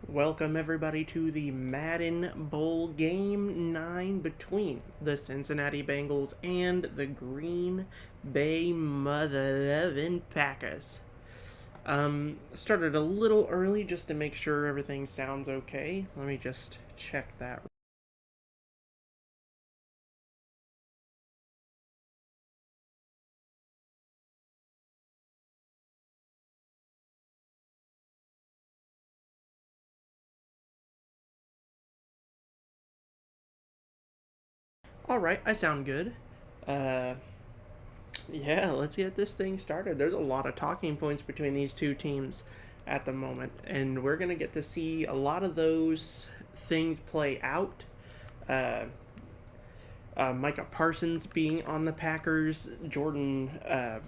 Welcome everybody to the Madden Bowl Game 9 between the Cincinnati Bengals and the Green Bay Mother-lovin' Packers. Started a little early just to make sure everything sounds okay. Let me just check that. Alright, I sound good. Uh, yeah, let's get this thing started. There's a lot of talking points between these two teams at the moment, and we're going to get to see a lot of those things play out. Uh, Micah Parsons being on the Packers, Jordan. I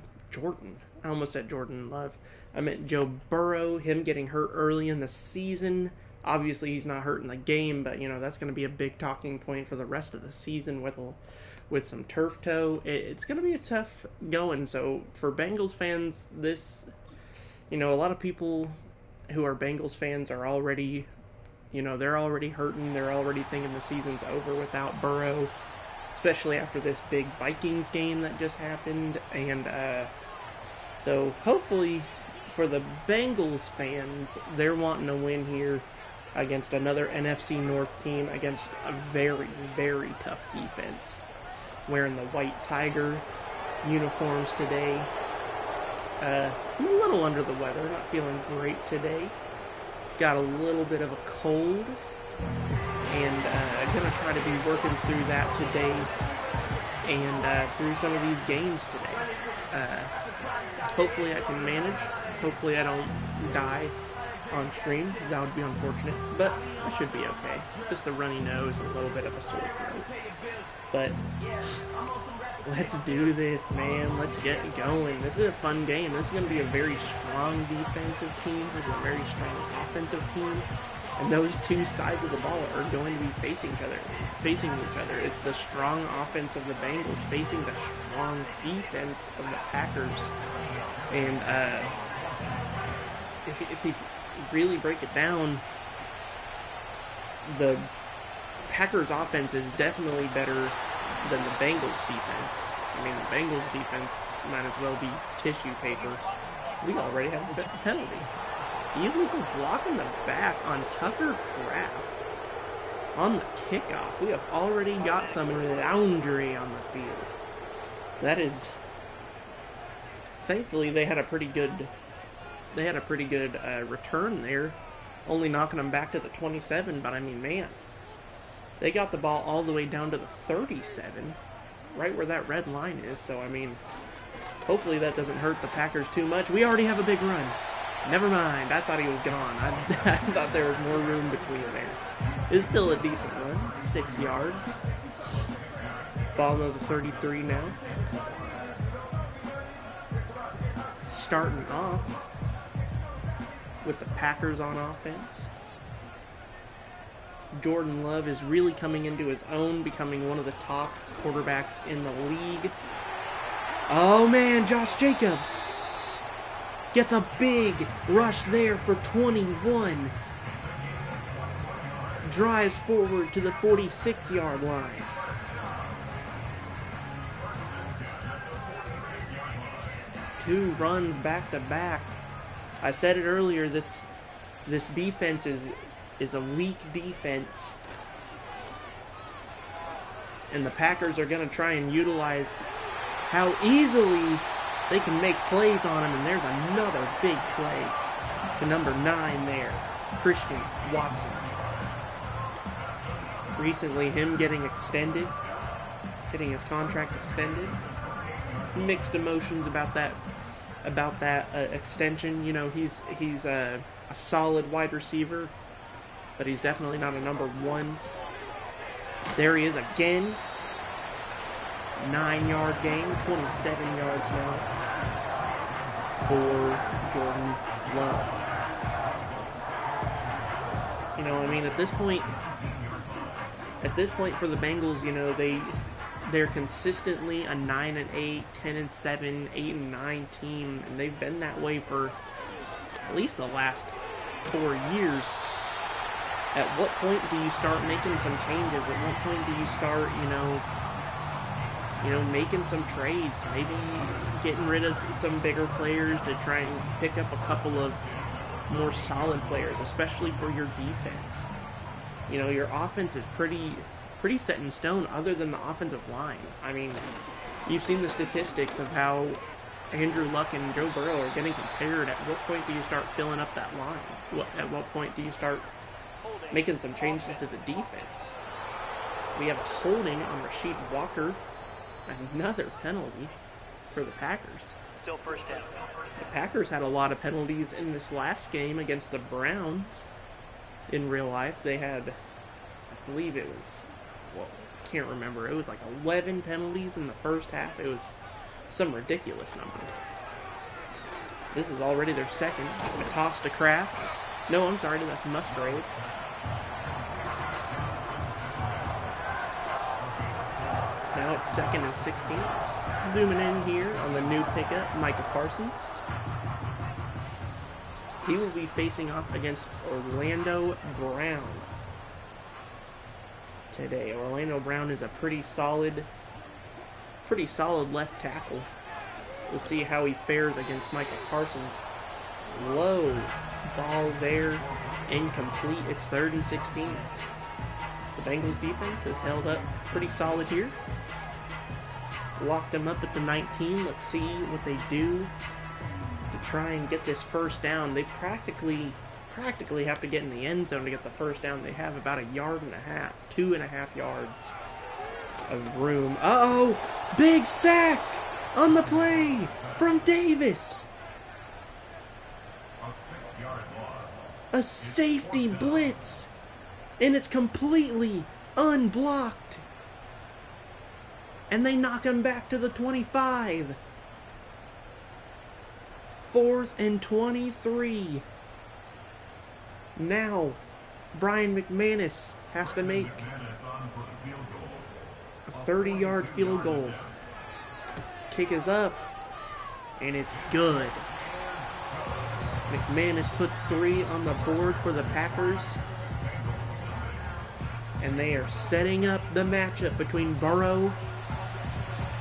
almost said Jordan Love. I meant Joe Burrow, him getting hurt early in the season. Obviously, he's not hurt in the game, but that's going to be a big talking point for the rest of the season with some turf toe. It's going to be a tough going. So for Bengals fans, a lot of people who are Bengals fans are already, they're already hurting. They're already thinking the season's over without Burrow, especially after this big Vikings game that just happened. And so hopefully for the Bengals fans, they're wanting to win here against another NFC North team, against a very, very tough defense. Wearing the white Tiger uniforms today. I'm a little under the weather, not feeling great today. Got a little bit of a cold, and I'm going to try to be working through that today and through some of these games today. Hopefully I can manage. Hopefully I don't die on stream. That would be unfortunate, but I should be okay. Just a runny nose, a little bit of a sore throat. But let's do this, man. Let's get going. This is a fun game. This is going to be a very strong defensive team versus a very strong offensive team. And those two sides of the ball are going to be facing each other. It's the strong offense of the Bengals facing the strong defense of the Packers. And if you really break it down, the Packers offense is definitely better than the Bengals defense. I mean, the Bengals defense might as well be tissue paper. We already have a penalty. Illegal block in the back on Tucker Kraft on the kickoff. We have already got some laundry on the field. That is, thankfully they had a pretty good return there, only knocking them back to the 27. But I mean, man, they got the ball all the way down to the 37, right where that red line is. So I mean, hopefully that doesn't hurt the Packers too much. We already have a big run. Never mind. I thought he was gone. I thought there was more room between there. It's still a decent run. 6 yards. Ball on the 33 now. Starting off with the Packers on offense. Jordan Love is really coming into his own, becoming one of the top quarterbacks in the league. Oh man, Josh Jacobs gets a big rush there for 21. Drives forward to the 46-yard line. Two runs back to back. I said it earlier, this defense is a weak defense. And the Packers are going to try and utilize how easily they can make plays on him. And there's another big play to number 9 there, Christian Watson. Recently, him getting his contract extended. Mixed emotions about that extension. He's a solid wide receiver, but he's definitely not a number 1. There he is again. 9-yard gain, 27 yards now for Jordan Love. I mean, at this point for the Bengals, they're consistently a 9-8, 10-7, 8-9 team, and they've been that way for at least the last 4 years. At what point do you start making some changes? At what point do you start, making some trades? Maybe getting rid of some bigger players to try and pick up a couple of more solid players, especially for your defense. Your offense is pretty set in stone other than the offensive line. I mean, you've seen the statistics of how Andrew Luck and Joe Burrow are getting compared. At what point do you start filling up that line? At what point do you start making some changes to the defense? We have a holding on Rasheed Walker. Another penalty for the Packers. Still first down. The Packers had a lot of penalties in this last game against the Browns. In real life, they had, I believe it was, I can't remember. It was like 11 penalties in the first half. It was some ridiculous number. This is already their second. A toss to Kraft. No, I'm sorry, that's Musgrave. Now it's 2nd and 16. Zooming in here on the new pickup, Micah Parsons. He will be facing off against Orlando Brown today. Orlando Brown is a pretty solid left tackle. We'll see how he fares against Micah Parsons. Low ball there, incomplete. It's 3rd and 16. The Bengals defense has held up pretty solid here. Locked them up at the 19. Let's see what they do to try and get this first down. They practically have to get in the end zone to get the first down. They have about 1.5 yards, 2.5 yards of room. Uh-oh! Big sack on the play from Davis. A safety blitz, and it's completely unblocked. And they knock him back to the 25. 4th and 23. Now, Brian McManus has to make a 30-yard field goal. Kick is up, and it's good. McManus puts 3 on the board for the Packers. And they are setting up the matchup between Burrow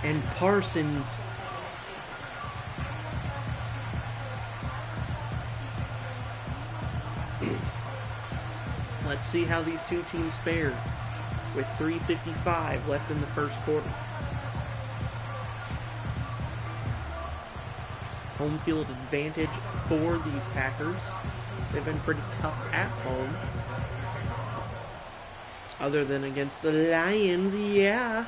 and Parsons. Let's see how these two teams fare with 3:55 left in the first quarter. Home field advantage for these Packers. They've been pretty tough at home. Other than against the Lions, yeah.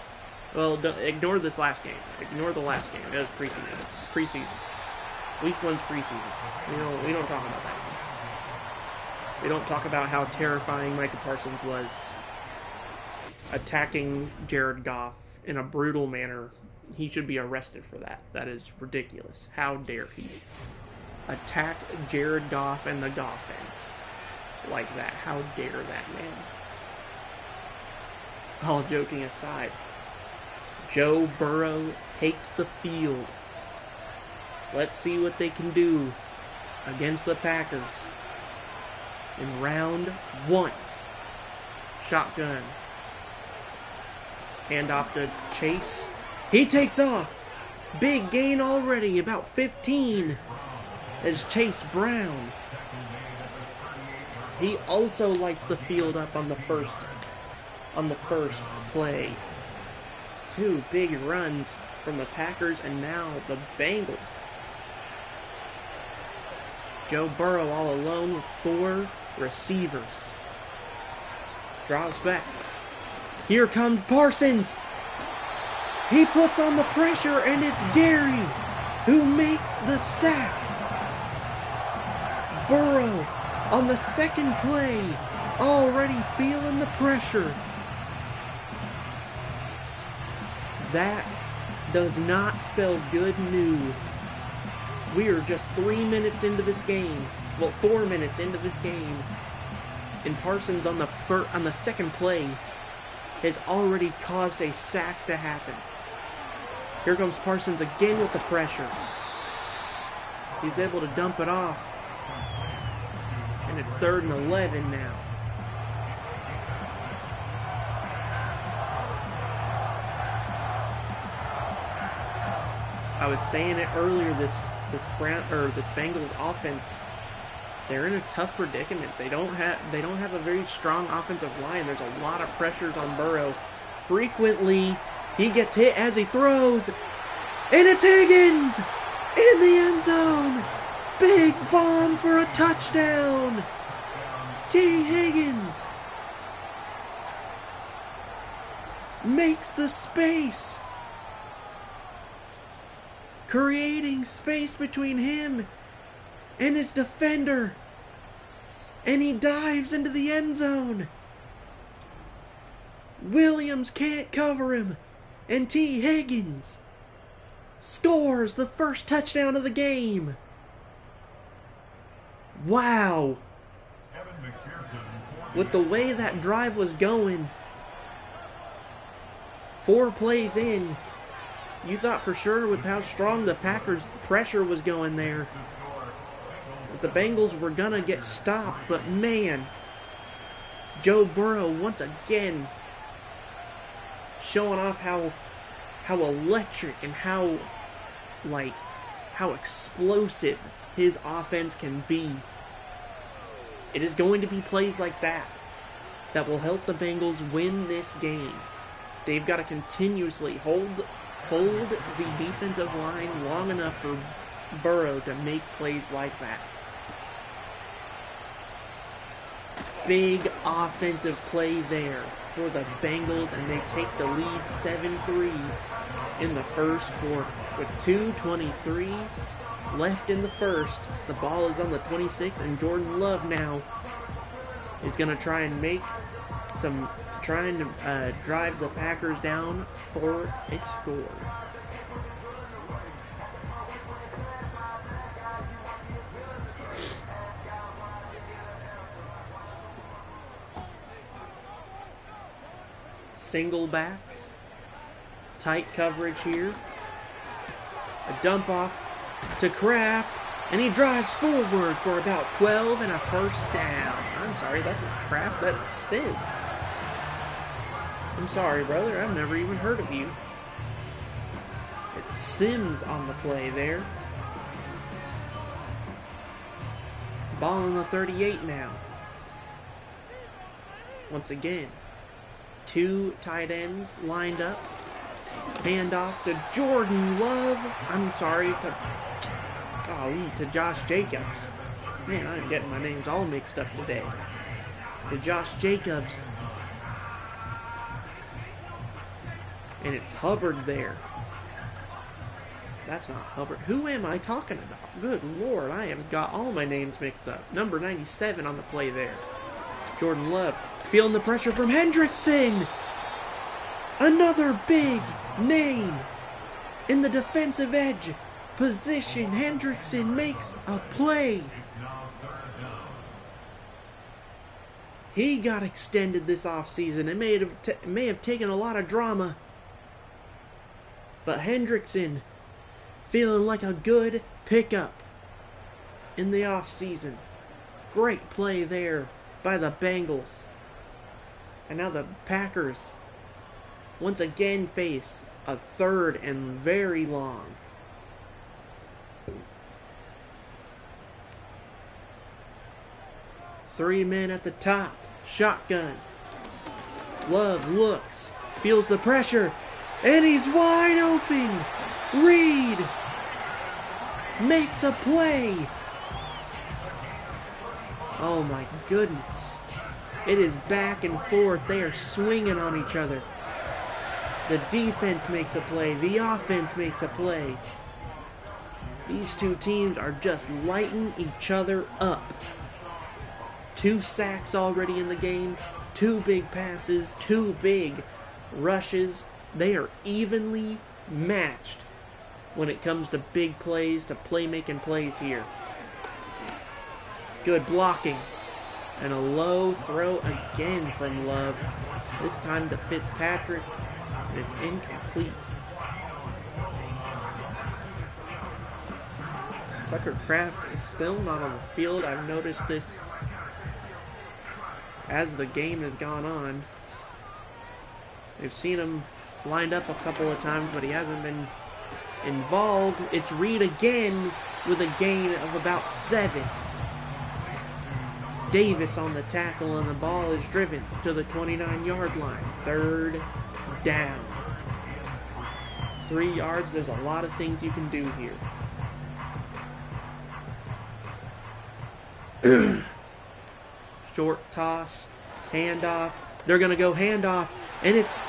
Well, ignore this last game. Ignore the last game. That was preseason. Week 1's preseason. We don't talk about that. We don't talk about how terrifying Micah Parsons was attacking Jared Goff in a brutal manner. He should be arrested for that. That is ridiculous. How dare he attack Jared Goff and the Goffense like that? How dare that man? All joking aside, Joe Burrow takes the field. Let's see what they can do against the Packers in round 1. Shotgun. Handoff to Chase. He takes off. Big gain already, about 15, as Chase Brown. He also lights the field up on the first play. 2 big runs from the Packers and now the Bengals. Joe Burrow all alone with 4 receivers. Drops back. Here comes Parsons. He puts on the pressure, and it's Gary who makes the sack. Burrow on the second play, already feeling the pressure. That does not spell good news. We are just 3 minutes into this game. Well, 4 minutes into this game. And Parsons on the second play has already caused a sack to happen. Here comes Parsons again with the pressure. He's able to dump it off. And it's 3rd and 11 now. was saying it earlier, this Bengals offense, they're in a tough predicament. They don't have a very strong offensive line. There's a lot of pressures on Burrow. Frequently, he gets hit as he throws, and it's Higgins in the end zone. Big bomb for a touchdown. T. Higgins makes the space, creating space between him and his defender, and he dives into the end zone. Williams can't cover him, and T. Higgins scores the first touchdown of the game. Wow. With the way that drive was going, 4 plays in, you thought for sure with how strong the Packers' pressure was going there that the Bengals were going to get stopped. But man, Joe Burrow once again showing off how electric and how explosive his offense can be. It is going to be plays like that will help the Bengals win this game. They've got to continuously hold the defensive line long enough for Burrow to make plays like that. Big offensive play there for the Bengals, and they take the lead 7-3 in the first quarter. With 2:23 left in the first, the ball is on the 26, and Jordan Love now is going to try and drive the Packers down for a score. Single back, tight coverage here. A dump off to Kraft, and he drives forward for about 12 and a first down. I'm sorry, that's not Kraft, that's Sims. I'm sorry, brother, I've never even heard of you. It's Sims on the play there. Ball on the 38 now. Once again, 2 tight ends lined up. Hand off to Jordan Love. I'm sorry, to Josh Jacobs. Man, I'm getting my names all mixed up today. To Josh Jacobs. And it's Hubbard there. That's not Hubbard. Who am I talking about? Good Lord, I have got all my names mixed up. Number 97 on the play there. Jordan Love feeling the pressure from Hendrickson. Another big name in the defensive edge position. Hendrickson makes a play. He got extended this offseason. It may have taken a lot of drama. But Hendrickson feeling like a good pickup in the offseason. Great play there by the Bengals. And now the Packers once again face a 3rd and very long. Three men at the top. Shotgun. Love looks. Feels the pressure. And he's wide open. Reed makes a play. Oh my goodness. It is back and forth. They are swinging on each other. The defense makes a play. The offense makes a play. These two teams are just lighting each other up. 2 sacks already in the game. 2 big passes. 2 big rushes. They are evenly matched when it comes to big plays, to playmaking plays here. Good blocking. And a low throw again from Love. This time to Fitzpatrick. And it's incomplete. Tucker Kraft is still not on the field. I've noticed this as the game has gone on. We've seen him lined up a couple of times, but he hasn't been involved. It's Reed again with a gain of about 7. Davis on the tackle, and the ball is driven to the 29-yard line. 3rd down. 3 yards. There's a lot of things you can do here. Short toss, handoff. They're going to go handoff, and it's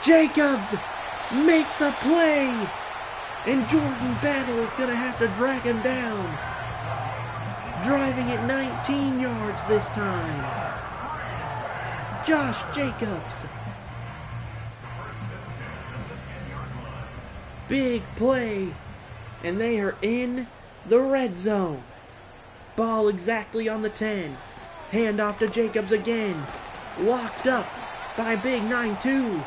Jacobs makes a play, and Jordan Battle is going to have to drag him down. Driving it 19 yards this time. Josh Jacobs. Big play, and they are in the red zone. Ball exactly on the 10. Handoff to Jacobs again. Locked up by Big 9-2.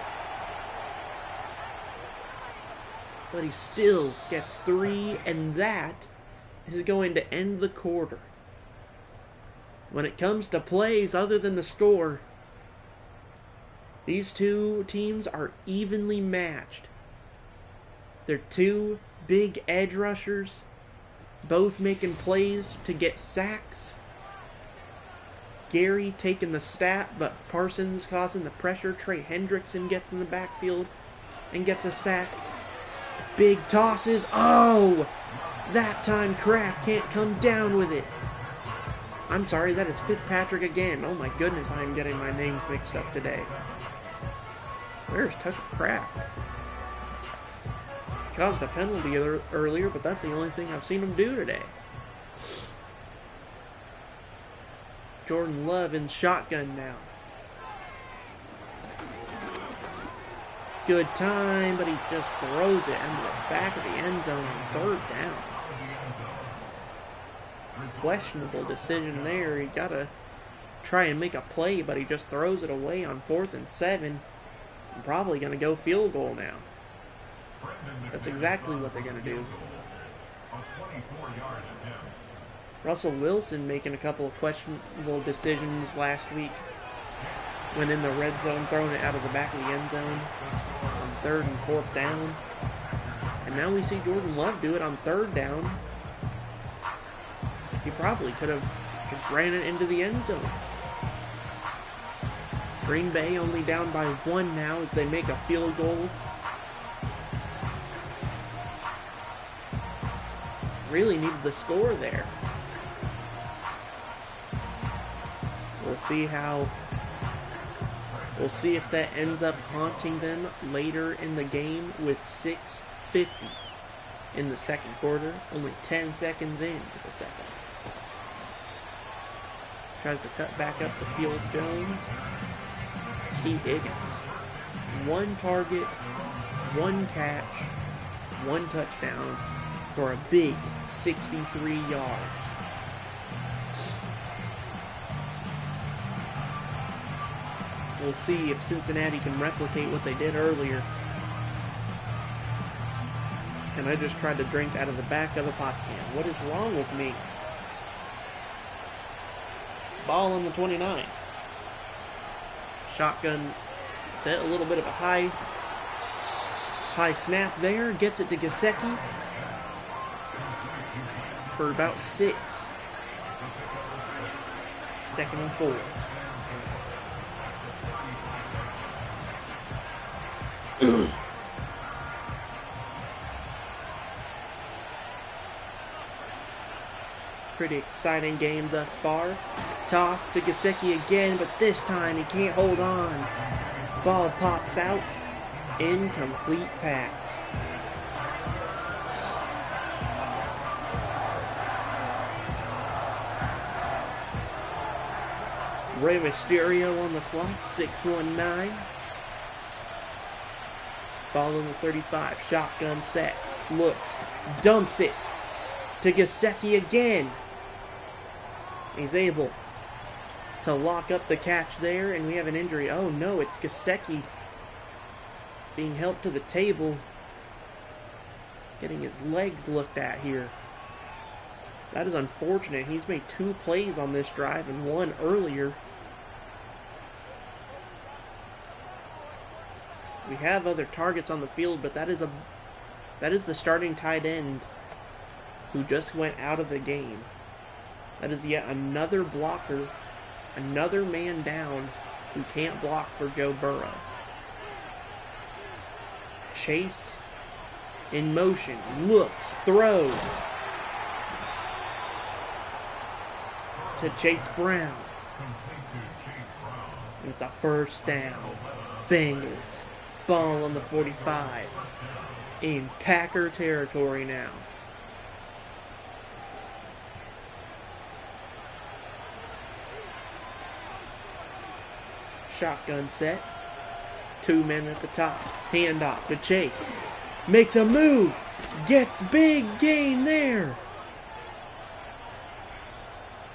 But he still gets 3, and that is going to end the quarter. When it comes to plays other than the score, these two teams are evenly matched. They're 2 big edge rushers, both making plays to get sacks. Gary taking the stat, but Parsons causing the pressure. Trey Hendrickson gets in the backfield and gets a sack. Big tosses. Oh! That time Kraft can't come down with it. I'm sorry, that is Fitzpatrick again. Oh my goodness, I'm getting my names mixed up today. Where's Tucker Kraft? Caused a penalty earlier, but that's the only thing I've seen him do today. Jordan Love in shotgun now. Good time, but he just throws it into the back of the end zone on 3rd down. Questionable decision there. He got to try and make a play, but he just throws it away on 4th and 7. I'm probably going to go field goal now. That's exactly what they're going to do. Russell Wilson making a couple of questionable decisions last week when in the red zone, throwing it out of the back of the end zone on 3rd and 4th down. And now we see Jordan Love do it on 3rd down. He probably could have just ran it into the end zone. Green Bay only down by 1 now as they make a field goal. Really needed the score there. We'll see if that ends up haunting them later in the game with 6:50 in the second quarter. Only 10 seconds into the second. Tries to cut back up the field. Jones. T. Higgins. 1 target, 1 catch, 1 touchdown for a big 63 yards. We'll see if Cincinnati can replicate what they did earlier. And I just tried to drink out of the back of the pop can. What is wrong with me? Ball on the 29. Shotgun set, a little bit of a high snap there. Gets it to Gesicki for about 6. 2nd and 4. Pretty exciting game thus far. Toss to Gesicki again, but this time he can't hold on. Ball pops out. Incomplete pass. Rey Mysterio on the clock, 6:19. Ball on the 35. Shotgun set. Looks. Dumps it to Gesicki again. He's able to lock up the catch there, and we have an injury. Oh no, it's Gesicki being helped to the table. Getting his legs looked at here. That is unfortunate. He's made 2 plays on this drive and 1 earlier. We have other targets on the field, but that is a That is the starting tight end who just went out of the game. That is yet another blocker, another man down who can't block for Joe Burrow. Chase in motion, looks, throws to Chase Brown. And it's a first down. Bengals, ball on the 45. In Packer territory now. Shotgun set. 2 men at the top. Handoff to Chase. Makes a move. Gets big gain there.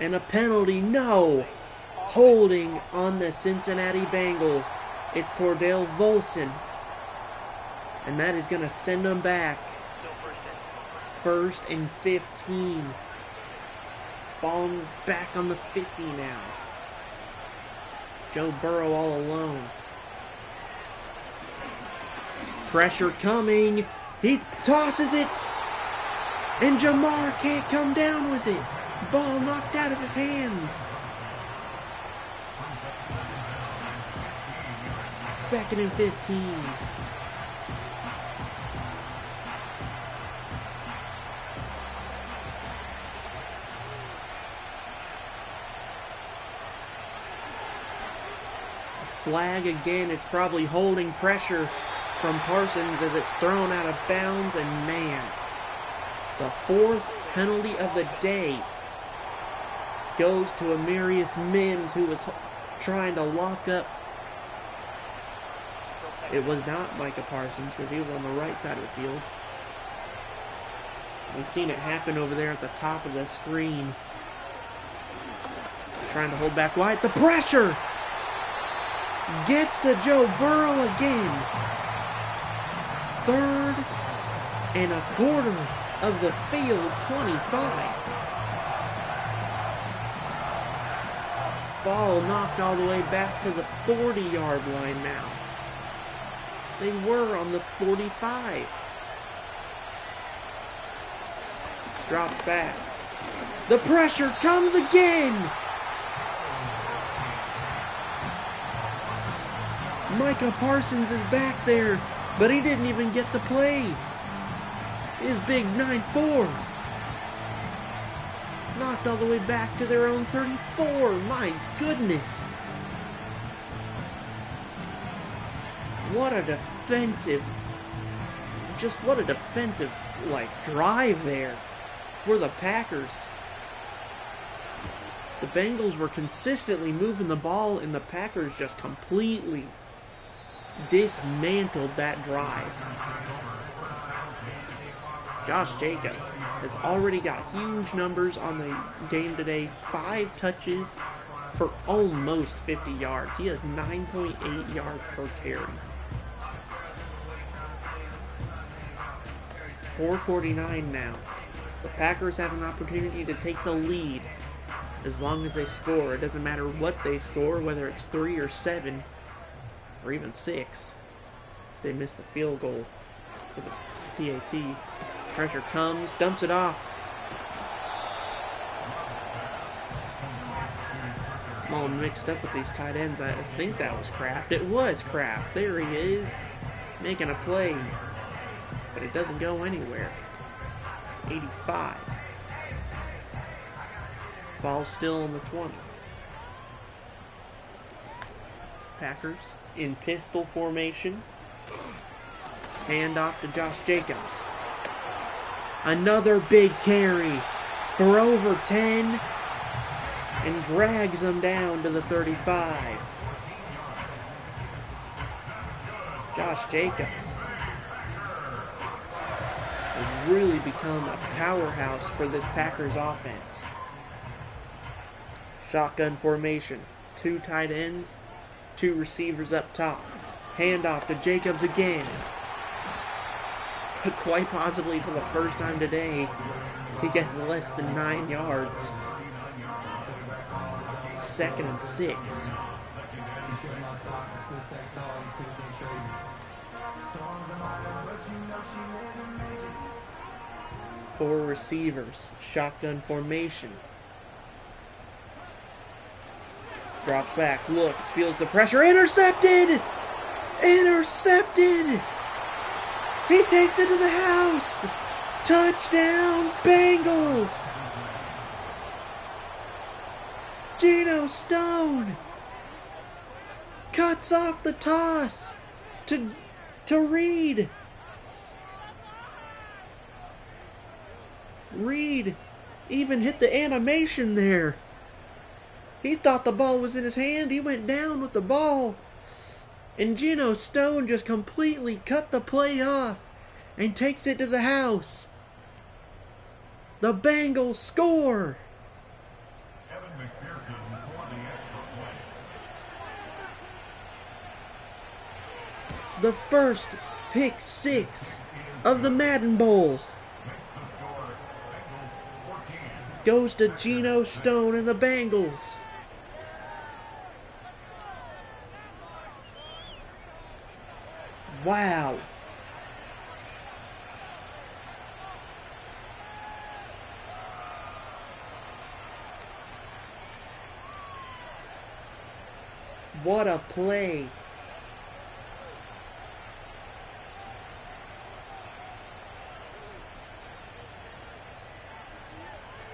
And a penalty. No. Holding on the Cincinnati Bengals. It's Cordell Volson. And that is going to send them back. 1st and 15. Ball back on the 50 now. Joe Burrow all alone. Pressure coming. He tosses it. And Jamar can't come down with it. Ball knocked out of his hands. 2nd and 15. Flag again. It's probably holding pressure from Parsons as it's thrown out of bounds. And man, the 4th penalty of the day goes to Amarius Mims, who was trying to lock up. It was not Micah Parsons because he was on the right side of the field. We've seen it happen over there at the top of the screen. Trying to hold back White. The pressure gets to Joe Burrow again. 3rd and a quarter of the field, 25. Ball knocked all the way back to the 40-yard line now. They were on the 45. Dropped back. The pressure comes again. Micah Parsons is back there, but he didn't even get the play. His big 9'4". Knocked all the way back to their own 34. My goodness. What a defensive drive there for the Packers. The Bengals were consistently moving the ball, and the Packers just completely dismantled that drive. Josh Jacobs has already got huge numbers on the game today. 5 touches for almost 50 yards. He has 9.8 yards per carry. 4:49 now. The Packers have an opportunity to take the lead as long as they score. It doesn't matter what they score, whether it's 3 or 7 or even 6. They miss the field goal for the PAT. Pressure comes, dumps it off. I'm all mixed up with these tight ends. I think that was Kraft. It was Kraft. There he is, making a play. But it doesn't go anywhere. It's 85. Ball's still on the 20. Packers in pistol formation. Handoff to Josh Jacobs. Another big carry for over 10 and drags them down to the 35. Josh Jacobs has really become a powerhouse for this Packers offense. Shotgun formation. 2 tight ends, 2 receivers up top. Handoff to Jacobs again. Quite possibly for the first time today, he gets less than 9 yards. 2nd and 6. Four receivers. Shotgun formation. Drops back, looks, feels the pressure. Intercepted! Intercepted! He takes it to the house! Touchdown, Bengals! Geno Stone cuts off the toss to Reed. Reed even hit the animation there. He thought the ball was in his hand. He went down with the ball. And Geno Stone just completely cut the play off and takes it to the house. The Bengals score. The first pick six of the Madden Bowl goes to Geno Stone and the Bengals. Wow. What a play.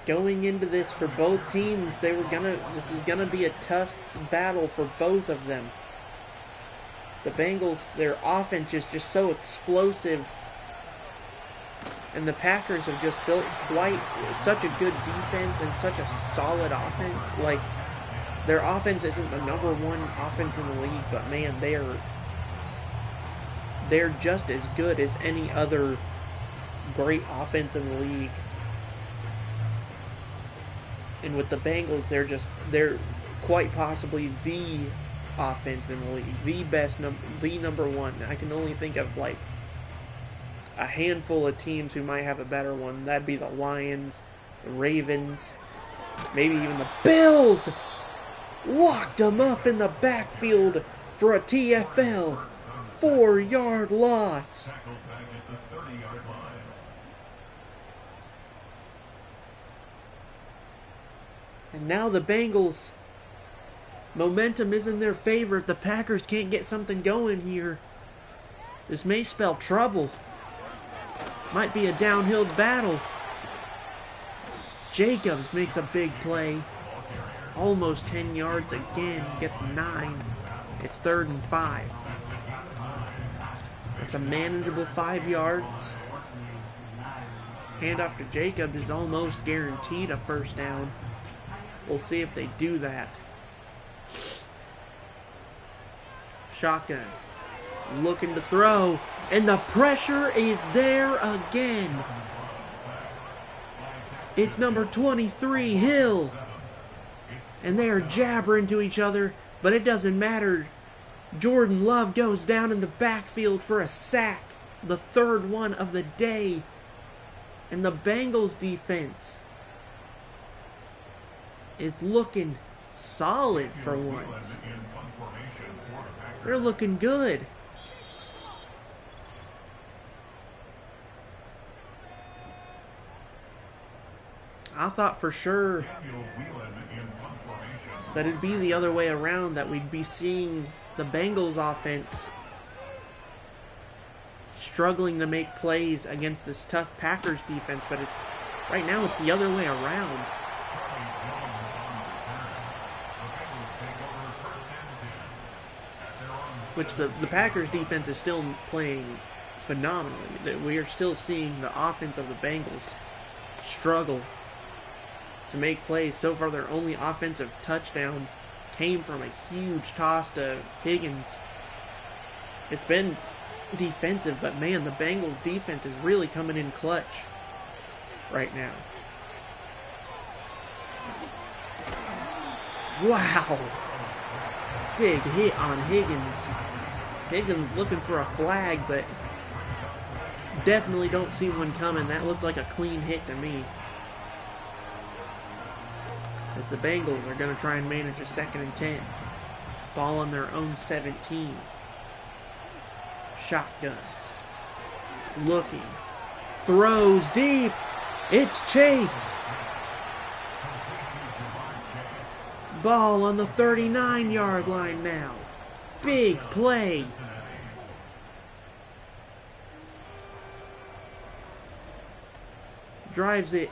Going into this for both teams, this is gonna be a tough battle for both of them. The Bengals, their offense is just so explosive, and the Packers have just built such a good defense and such a solid offense. Like, their offense isn't the number one offense in the league, but man, they're just as good as any other great offense in the league. And with the Bengals, they're quite possibly the offense in the league, the number one. I can only think of like a handful of teams who might have a better one. That'd be the Lions, the Ravens, maybe even the Bills. Locked them up in the backfield for a TFL 4-yard loss. And now the Bengals, momentum is in their favor. If the Packers can't get something going here, this may spell trouble. Might be a downhill battle. Jacobs makes a big play. Almost 10 yards again. Gets 9. It's 3rd and 5. That's a manageable 5 yards. Handoff to Jacobs is almost guaranteed a first down. We'll see if they do that. Shotgun. Looking to throw. And the pressure is there again. It's number 23, Hill. And they are jabbering to each other, but it doesn't matter. Jordan Love goes down in the backfield for a sack. The 3rd one of the day. And the Bengals defense is looking solid for once. They're looking good. I thought for sure that it'd be the other way around, that we'd be seeing the Bengals offense struggling to make plays against this tough Packers defense, but right now it's the other way around. Which the Packers defense is still playing phenomenally. We are still seeing the offense of the Bengals struggle to make plays. So far, their only offensive touchdown came from a huge toss to Higgins. It's been defensive, but man, the Bengals defense is really coming in clutch right now. Wow. Big hit on Higgins. Higgins looking for a flag, but definitely don't see one coming. That looked like a clean hit to me. As the Bengals are going to try and manage a 2nd and 10. Ball on their own 17. shotgun. Looking. Throws deep. It's Chase. Ball on the 39-yard line now. Big play. Drives it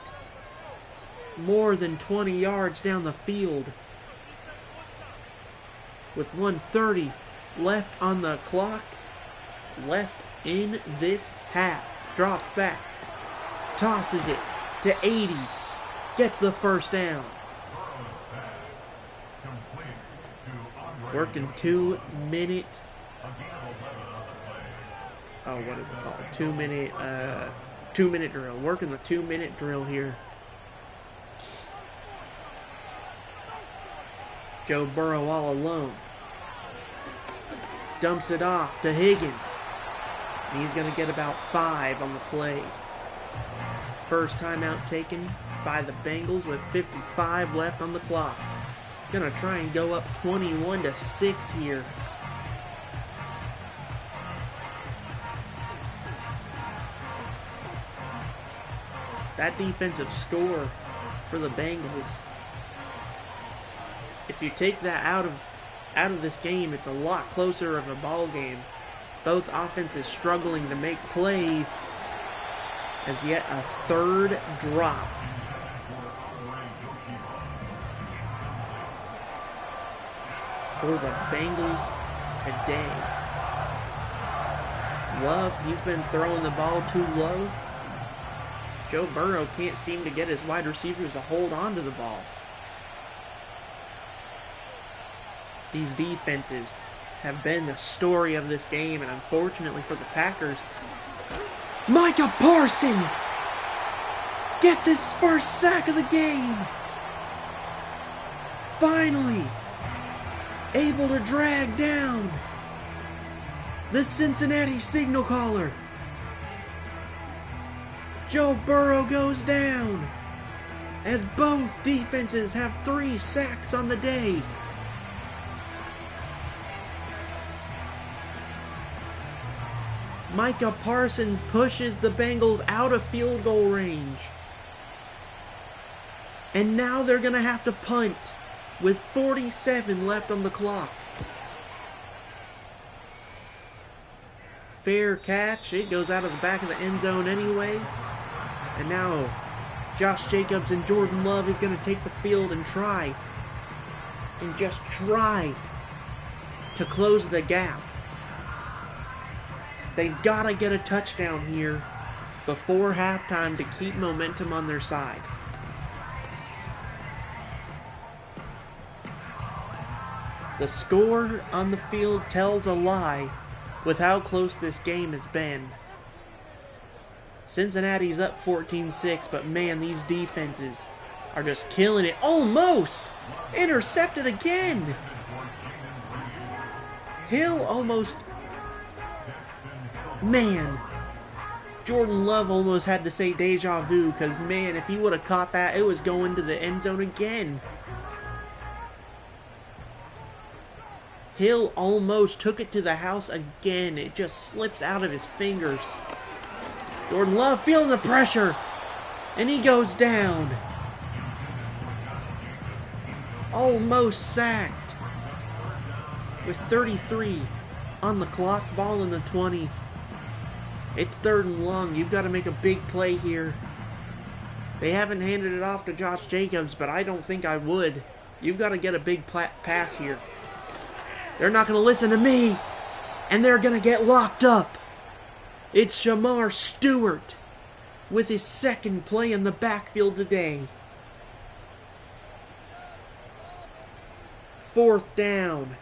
more than 20 yards down the field. With 1:30 left on the clock. Left in this half. Drops back. Tosses it to 80. Gets the first down. Working 2-minute. Oh, what is it called? 2-minute drill. Working the 2-minute drill here. Joe Burrow all alone. Dumps it off to Higgins. And he's going to get about 5 on the play. First timeout taken by the Bengals with 55 left on the clock. Going to try and go up 21-6 here. That defensive score for the Bengals. If you take that out of this game, it's a lot closer of a ball game. Both offenses struggling to make plays. As yet a third drop. For the Bengals today. Love, he's been throwing the ball too low. Joe Burrow can't seem to get his wide receivers to hold on to the ball. These defenses have been the story of this game, and unfortunately for the Packers, Micah Parsons gets his first sack of the game. Finally able to drag down the Cincinnati signal caller. Joe Burrow goes down as both defenses have 3 sacks on the day. Micah Parsons pushes the Bengals out of field goal range. And now they're going to have to punt with 47 left on the clock. Fair catch. It goes out of the back of the end zone anyway. And now Josh Jacobs and Jordan Love is going to take the field and try to close the gap. They've got to get a touchdown here before halftime to keep momentum on their side. The score on the field tells a lie with how close this game has been. Cincinnati's up 14-6, but man, these defenses are just killing it. Almost! Intercepted again! Hill almost... Man, Jordan Love almost had to say deja vu, because man, if he would have caught that, it was going to the end zone again. Hill almost took it to the house again. It just slips out of his fingers. Jordan Love feeling the pressure, and he goes down. Almost sacked. With 33 on the clock, ball in the 20. It's 3rd and long. You've got to make a big play here. They haven't handed it off to Josh Jacobs, but I don't think I would. You've got to get a big pass here. They're not going to listen to me, and they're going to get locked up. It's Shamar Stewart with his 2nd play in the backfield today. 4th down.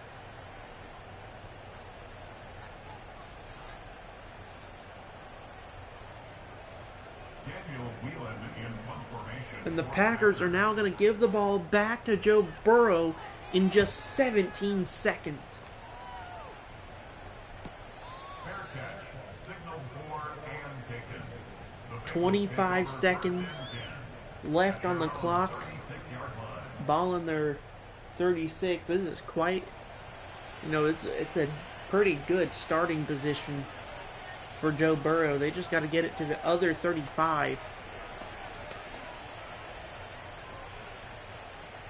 And the Packers are now going to give the ball back to Joe Burrow in just 17 seconds. 25 seconds left on the clock. Ball in their 36. This is quite, it's a pretty good starting position for Joe Burrow. They just got to get it to the other 35.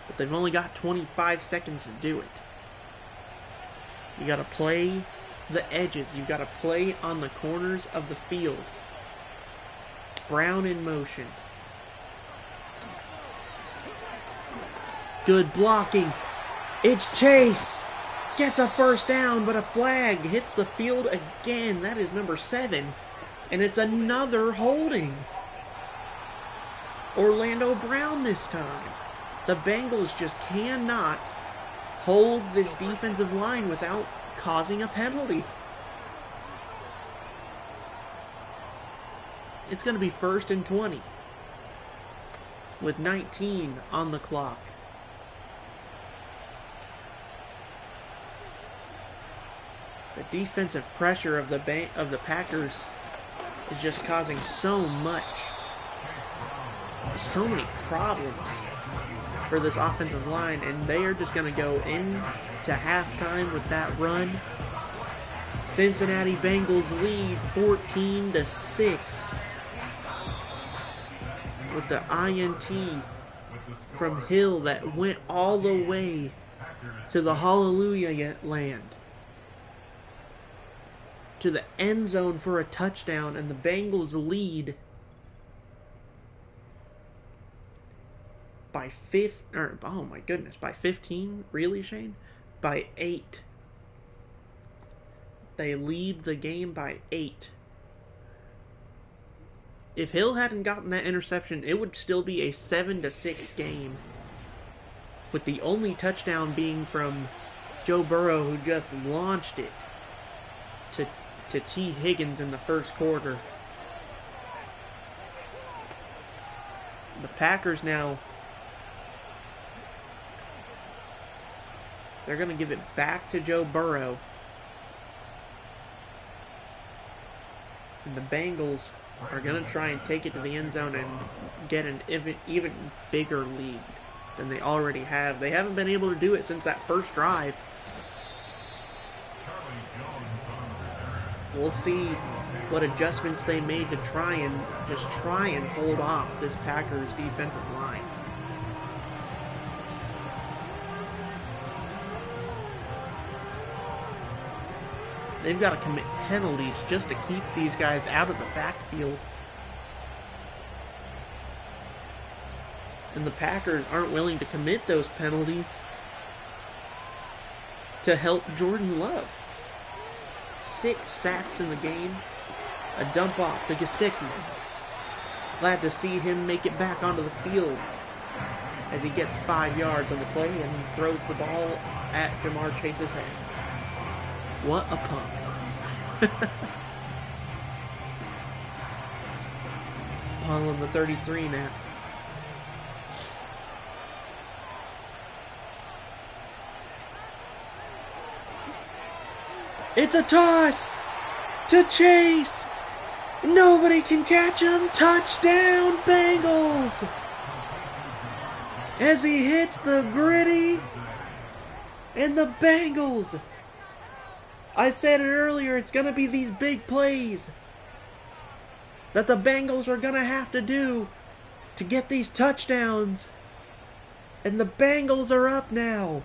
But they've only got 25 seconds to do it. You got to play the edges. You got to play on the corners of the field. Brown in motion. Good blocking. It's Chase. Gets a first down, but a flag hits the field again. That is number 7. And it's another holding. Orlando Brown this time. The Bengals just cannot hold this defensive line without causing a penalty. It's going to be 1st and 20 with 19 on the clock. The defensive pressure of the Packers is just causing so many problems for this offensive line, and they are just going to go into halftime with that run. Cincinnati Bengals lead 14-6 with the INT from Hill that went all the way to the Hallelujah land, to the end zone for a touchdown, and the Bengals lead by 15? Really, Shane? By 8. They lead the game by 8. If Hill hadn't gotten that interception, it would still be a 7-6 game, with the only touchdown being from Joe Burrow, who just launched it to T. Higgins in the first quarter. The Packers now, they're going to give it back to Joe Burrow. And the Bengals are going to try and take it to the end zone and get an even bigger lead than they already have. They haven't been able to do it since that first drive. We'll see what adjustments they made to try and hold off this Packers defensive line. They've got to commit penalties just to keep these guys out of the backfield. And the Packers aren't willing to commit those penalties to help Jordan Love. 6 sacks in the game. A dump off to Gesicki. Glad to see him make it back onto the field as he gets 5 yards on the play and throws the ball at Jamar Chase's head. What a punk. Ball on the 33 now. It's a toss to Chase. Nobody can catch him. Touchdown, Bengals. As he hits the gritty, and the Bengals. I said it earlier, it's going to be these big plays that the Bengals are going to have to do to get these touchdowns. And the Bengals are up now.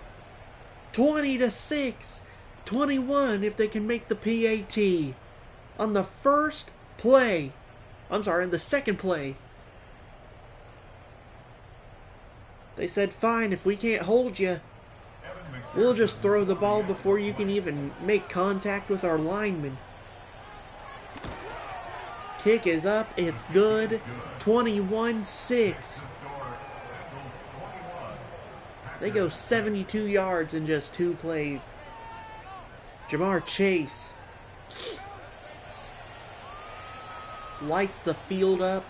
20-6. 21 if they can make the PAT. On the first play. The second play. They said, fine, if we can't hold you, we'll just throw the ball before you can even make contact with our linemen. Kick is up. It's good. 21-6. They go 72 yards in just 2 plays. Jamar Chase lights the field up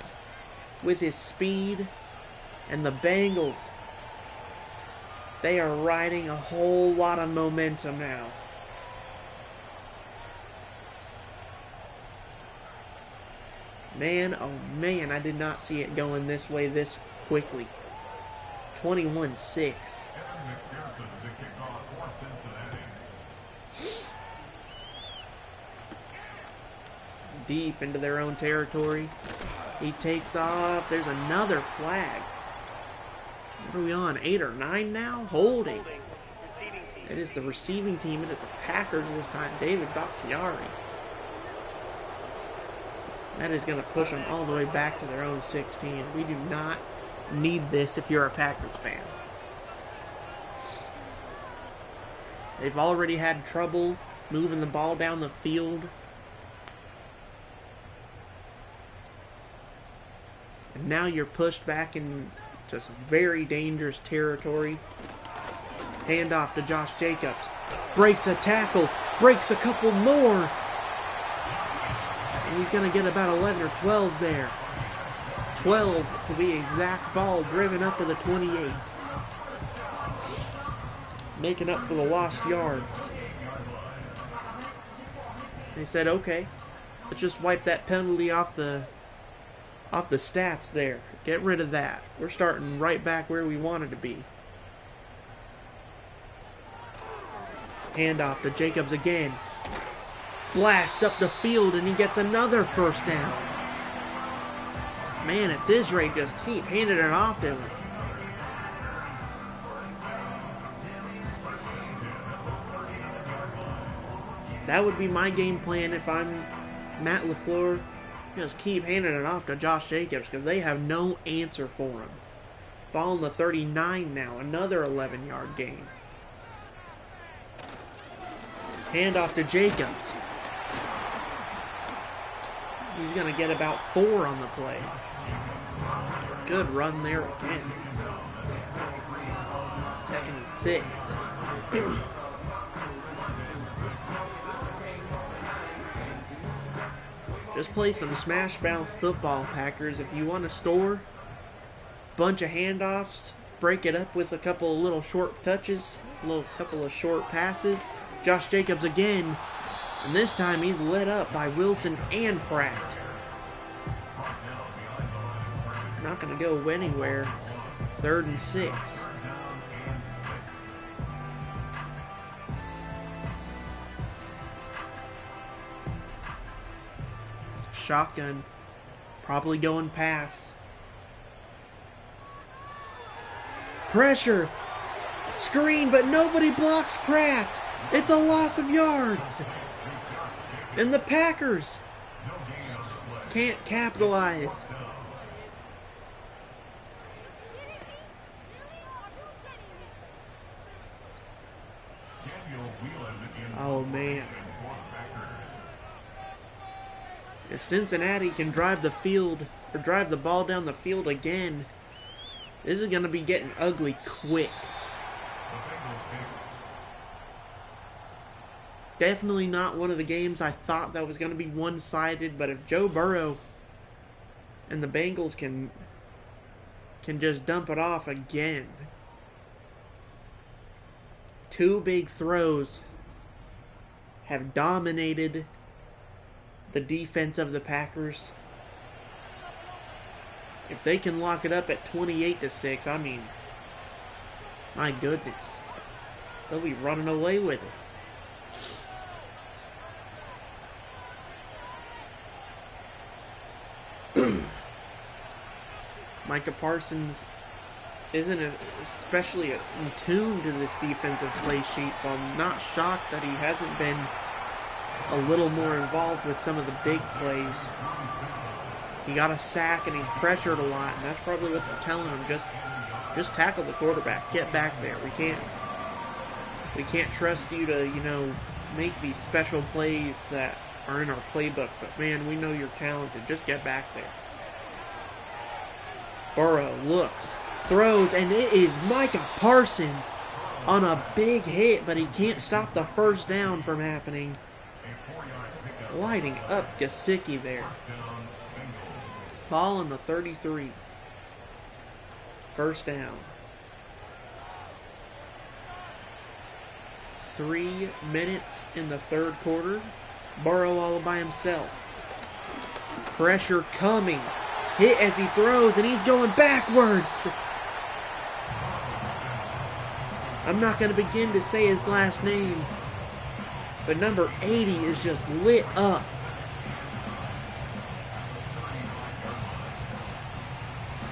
with his speed. And the Bengals, they are riding a whole lot of momentum now. Man, oh man, I did not see it going this way this quickly. 21-6. deep into their own territory. He takes off. There's another flag. What are we on? 8 or 9 now? Holding. It is the receiving team. It is the Packers this time. David Bakhtiari. That is going to push them all the way back to their own 16. We do not need this if you're a Packers fan. They've already had trouble moving the ball down the field. And now you're pushed back into some very dangerous territory. Handoff to Josh Jacobs. Breaks a tackle. Breaks a couple more. And he's going to get about 11 or 12 there. 12 to be exact. Ball driven up to the 28. Making up for the lost yards. They said, okay, let's just wipe that penalty off the stats there. Get rid of that. We're starting right back where we wanted to be. Handoff to Jacobs again. Blasts up the field and he gets another first down. Man, at this rate, just keep handing it off to him. That would be my game plan if I'm Matt LaFleur. Just keep handing it off to Josh Jacobs because they have no answer for him. Ball on the 39 now. Another 11-yard gain. Handoff to Jacobs. He's going to get about 4 on the play. Good run there again. 2nd and 6. Just play some smash mouth football, Packers. If you want to store a bunch of handoffs, break it up with a couple of little short touches, couple of short passes. Josh Jacobs again, and this time he's lit up by Wilson and Pratt. Not going to go anywhere. 3rd and 6. Shotgun. Probably going pass. Pressure. Screen, but nobody blocks Pratt. It's a loss of yards. And the Packers can't capitalize. Oh, man. If Cincinnati can drive the field or drive the ball down the field again, this is going to be getting ugly quick. Definitely not one of the games I thought that was going to be one-sided, but if Joe Burrow and the Bengals can just dump it off again. 2 big throws have dominated the defense of the Packers. If they can lock it up at 28-6, I mean, my goodness, they'll be running away with it. Micah Parsons isn't especially in tune to this defensive play sheet, so I'm not shocked that he hasn't been a little more involved with some of the big plays. He got a sack and he's pressured a lot, and that's probably what they're telling him. Just tackle the quarterback. Get back there. We can't trust you to, make these special plays that are in our playbook, but man, we know you're talented. Just get back there. Burrow looks, throws, and it is Micah Parsons on a big hit, but he can't stop the first down from happening. Lighting up Gesicki there. Ball on the 33. First down. 3 minutes in the 3rd quarter. Burrow all by himself. Pressure coming. Hit as he throws, and he's going backwards. I'm not going to begin to say his last name, but number 80 is just lit up.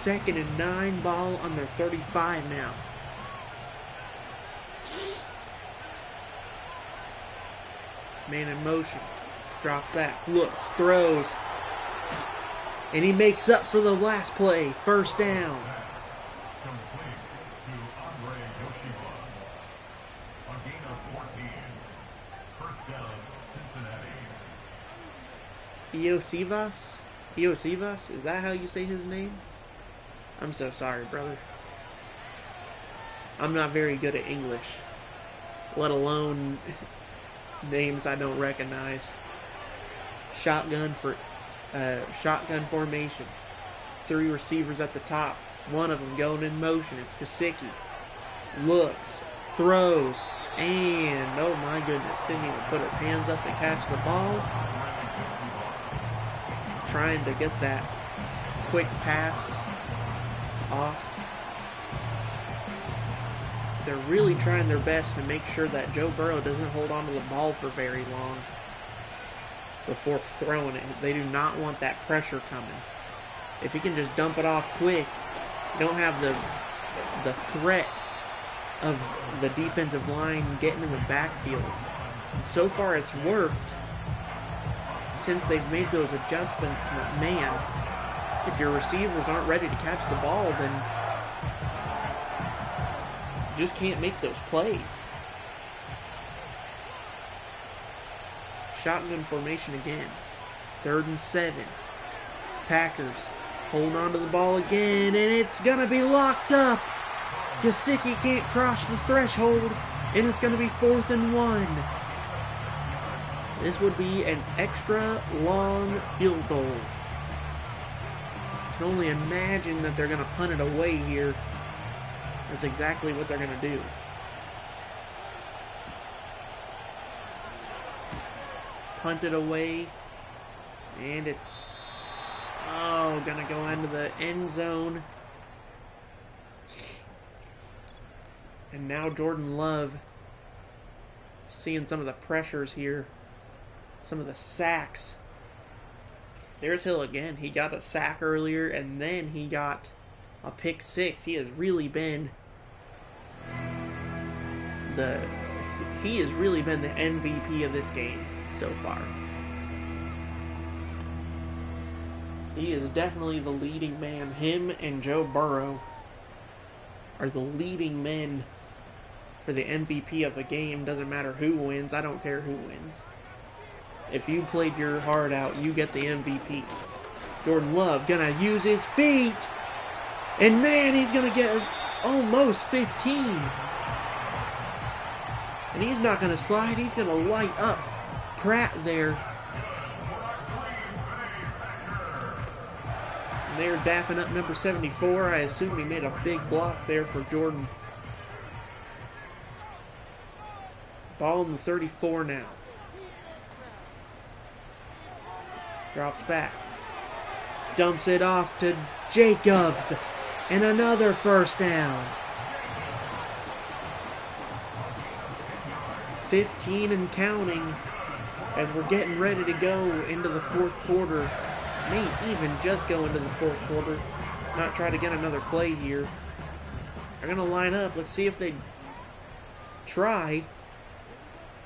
2nd and 9, ball on their 35 now. Man in motion. Drops back, looks, throws. And he makes up for the last play. First down. Iosivas? Iosivas? Is that how you say his name? I'm so sorry, brother. I'm not very good at English, let alone names I don't recognize. Shotgun formation. 3 receivers at the top. One of them going in motion. It's Gesicki. Looks, throws, and oh my goodness, didn't even put his hands up to catch the ball. Trying to get that quick pass off. They're really trying their best to make sure that Joe Burrow doesn't hold on to the ball for very long before throwing it. They do not want that pressure coming. If he can just dump it off quick, you don't have the threat of the defensive line getting in the backfield. And so far it's worked since they've made those adjustments. But man, if your receivers aren't ready to catch the ball, then you just can't make those plays. Shotgun formation again. 3rd and 7. Packers holding on to the ball again, and it's going to be locked up. Gesicki can't cross the threshold, and it's going to be 4th and 1. This would be an extra long field goal. I can only imagine that they're going to punt it away here. That's exactly what they're going to do. Punt it away. And it's going to go into the end zone. And now Jordan Love seeing some of the pressures here. Some of the sacks. There's Hill again. He got a sack earlier, and then he got a pick 6. He has really been the MVP of this game so far. He is definitely the leading man. Him and Joe Burrow are the leading men for the MVP of the game. Doesn't matter who wins. I don't care who wins. If you played your heart out, you get the MVP. Jordan Love gonna use his feet. And man, he's gonna get almost 15. And he's not gonna slide. He's gonna light up Pratt there. And they're dapping up number 74. I assume he made a big block there for Jordan. Ball in the 34 now. Drops back. Dumps it off to Jacobs. And another first down. 15 and counting as we're getting ready to go into the 4th quarter. May even just go into the 4th quarter. Not try to get another play here. They're going to line up. Let's see if they try.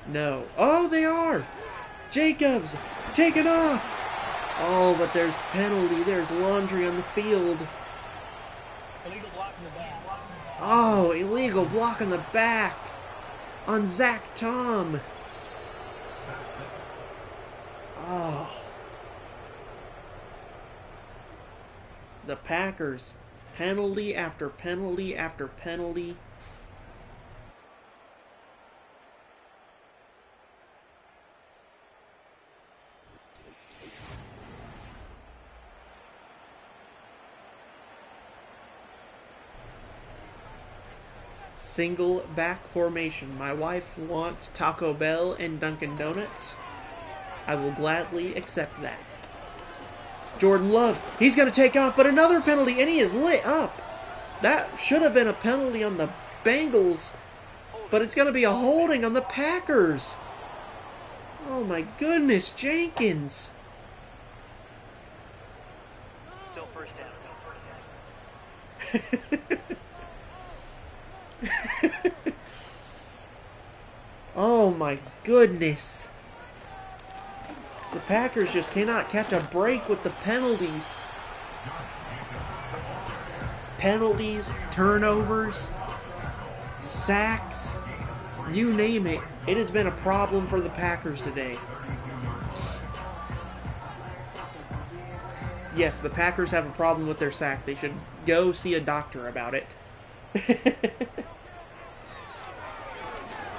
No. Oh, they are. Jacobs, take it off. Oh, but there's penalty. There's laundry on the field. Illegal block in the back. Oh, illegal block in the back on Zach Tom. Oh. The Packers, penalty after penalty after penalty. Single back formation. My wife wants Taco Bell and Dunkin' Donuts. I will gladly accept that. Jordan Love, he's going to take off, but another penalty, and he is lit up. That should have been a penalty on the Bengals, but it's going to be a holding on the Packers. Oh my goodness, Jenkins. Still first down. Oh my goodness. The Packers just cannot catch a break with the penalties. Penalties, turnovers, sacks, you name it. It has been a problem for the Packers today. Yes, the Packers have a problem with their sack. They should go see a doctor about it.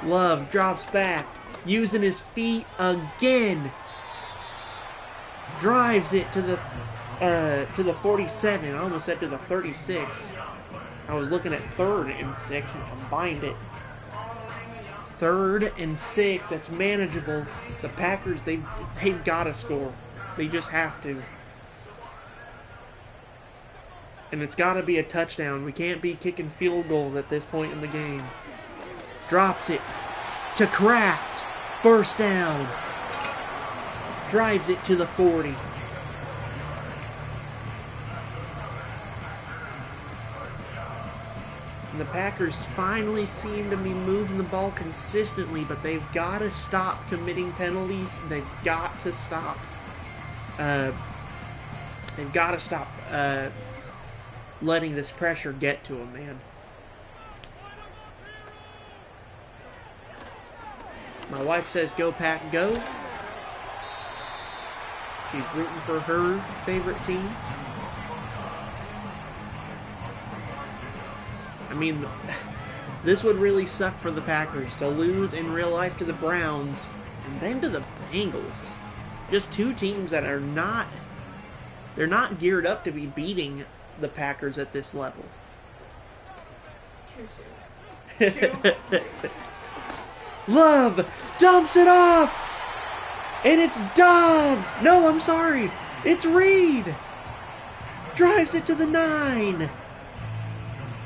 Love drops back, using his feet again. Drives it to the 47. I almost said to the 36. I was looking at 3rd and 6 and combined it. 3rd and 6. That's manageable. The Packers, they've got to score. They just have to. And it's got to be a touchdown. We can't be kicking field goals at this point in the game. Drops it to Kraft. First down. Drives it to the 40. And the Packers finally seem to be moving the ball consistently, but they've got to stop committing penalties. They've got to stop. They've got to stop letting this pressure get to them, man. My wife says, "Go Pack, go." She's rooting for her favorite team. I mean, this would really suck for the Packers to lose in real life to the Browns and then to the Bengals. Just two teams that are not, they're not geared up to be beating the Packers at this level. Too soon. Love dumps it off! And it's Dobbs! No, I'm sorry. It's Reed! Drives it to the 9.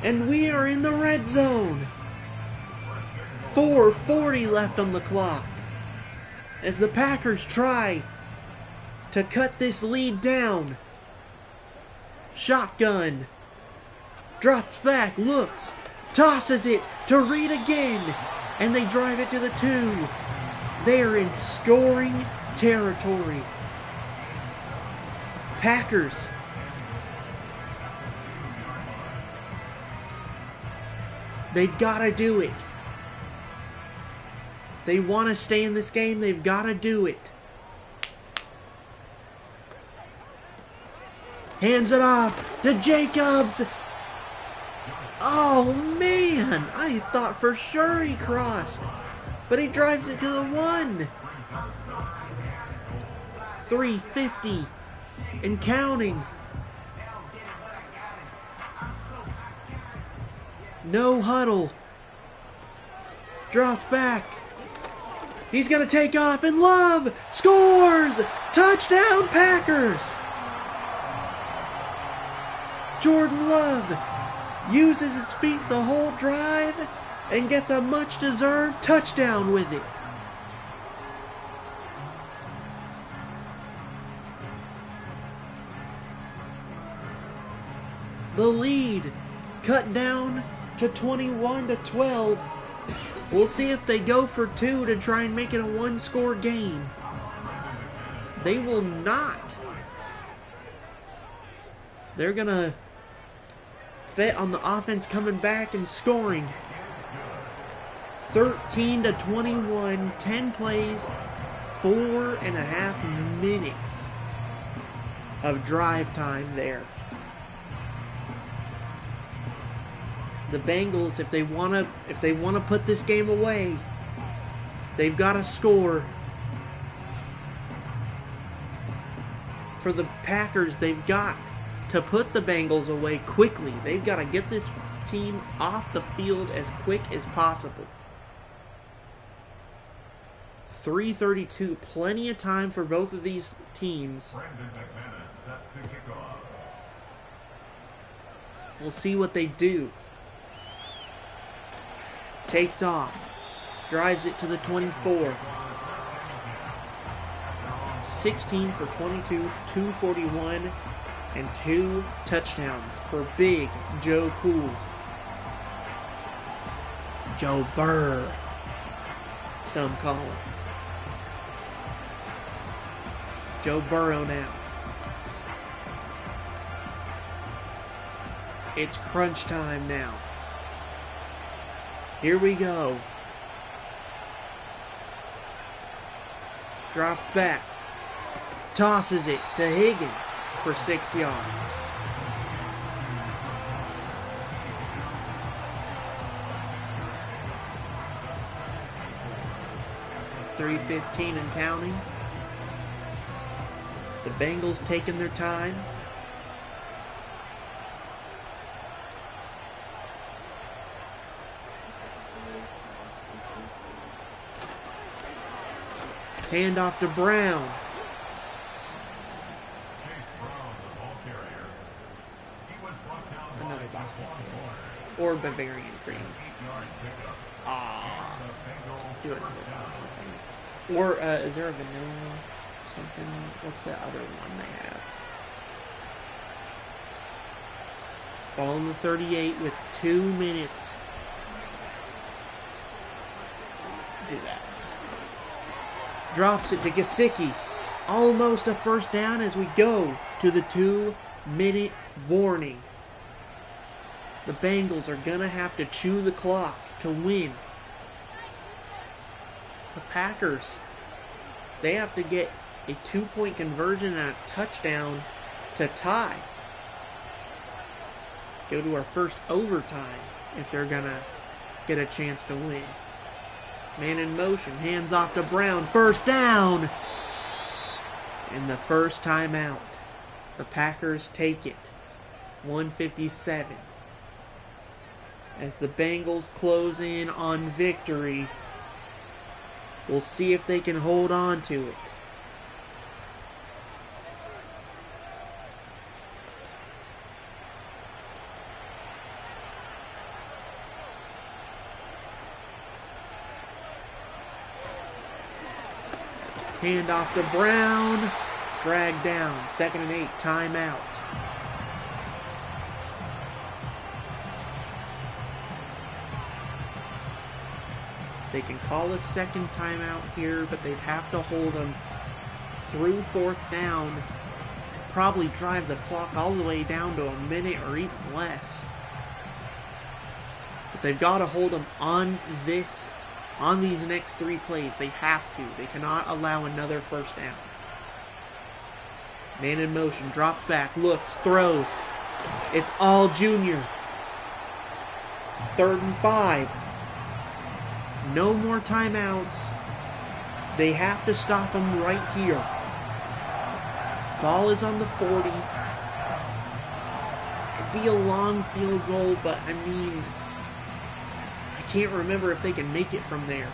And we are in the red zone. 4:40 left on the clock. As the Packers try to cut this lead down. Shotgun. Drops back, looks, tosses it to Reed again. And they drive it to the 2. They are in scoring territory. Packers. They've got to do it. They want to stay in this game. They've got to do it. Hands it off to Jacobs. Oh, man. I thought for sure he crossed. But he drives it to the 1. 3:50 and counting. No huddle. Drops back. He's going to take off, and Love scores! Touchdown, Packers! Jordan Love uses his feet the whole drive and gets a much-deserved touchdown with it. The lead cut down to 21-12. We'll see if they go for 2 to try and make it a one-score game. They will not. They're going to bet on the offense coming back and scoring. 13-21, 10 plays, 4.5 minutes of drive time there. The Bengals, if they want to put this game away, they've got to score. For the Packers, they've got to put the Bengals away quickly. They've got to get this team off the field as quick as possible. 3:32, plenty of time for both of these teams. We'll see what they do. Takes off. Drives it to the 24. 16 for 22, 241. And 2 touchdowns for Big Joe Cool. Joe Burr, some call him. Joe Burrow now. It's crunch time now. Here we go. Drops back. Tosses it to Higgins for 6 yards. .315 and counting. The Bengals taking their time. Hand off to Brown. Another basketball. Or Bavarian cream. Do it. Or is there a vanilla something? What's the other one they have? Ball in the 38 with 2 minutes. Do that. Drops it to Gesicki. Almost a first down as we go to the 2-minute warning. The Bengals are going to have to chew the clock to win. The Packers, they have to get a 2-point conversion and a touchdown to tie. Go to our first overtime if they're going to get a chance to win. Man in motion, hands off to Brown, first down! And the first timeout. The Packers take it. 1:57. As the Bengals close in on victory, we'll see if they can hold on to it. Hand off to Brown. Drag down. 2nd and 8. Timeout. They can call a second timeout here, but they'd have to hold them through 4th down. Probably drive the clock all the way down to a minute or even less. But they've got to hold them on these next 3 plays. They have to. They cannot allow another first down. Man in motion, drops back, looks, throws. It's all Junior. 3rd and 5. No more timeouts. They have to stop him right here. Ball is on the 40. Could be a long field goal, but I mean, I can't remember if they can make it from there.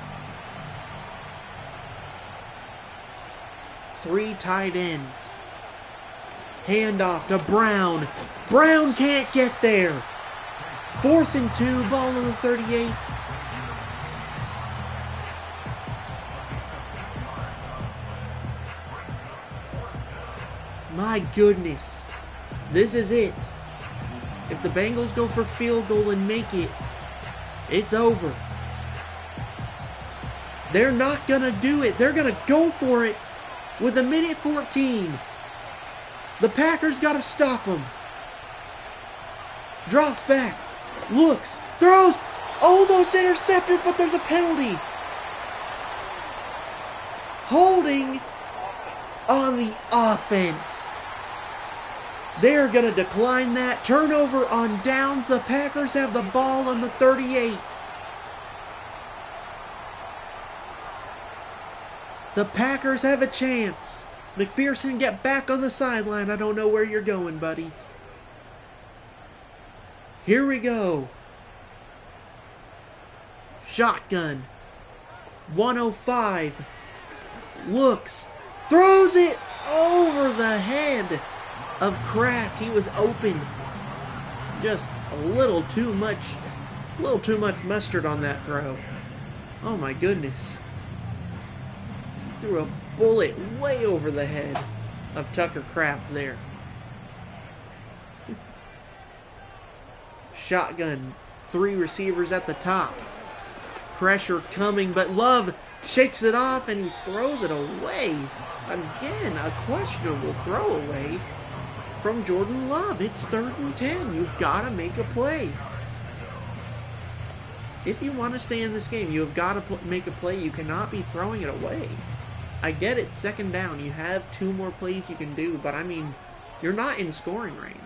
3 tight ends. Handoff to Brown. Brown can't get there. 4th and 2, ball on the 38. My goodness. This is it. If the Bengals go for field goal and make it, it's over. They're not going to do it. They're going to go for it with 1:14. The Packers got to stop them. Drops back. Looks. Throws. Almost intercepted, but there's a penalty. Holding on the offense. They're going to decline that. Turnover on downs. The Packers have the ball on the 38. The Packers have a chance. McPherson, get back on the sideline. I don't know where you're going, buddy. Here we go. Shotgun. 105. Looks. Throws it over the head of Kraft. He was open. Just a little too much mustard on that throw. Oh my goodness. Threw a bullet way over the head of Tucker Kraft there. Shotgun. 3 receivers at the top. Pressure coming, but Love shakes it off and he throws it away. Again, a questionable throwaway from Jordan Love. It's 3rd and 10. You've got to make a play. If you want to stay in this game, you have got to make a play. You cannot be throwing it away. I get it, 2nd down. You have 2 more plays you can do, but I mean, you're not in scoring range.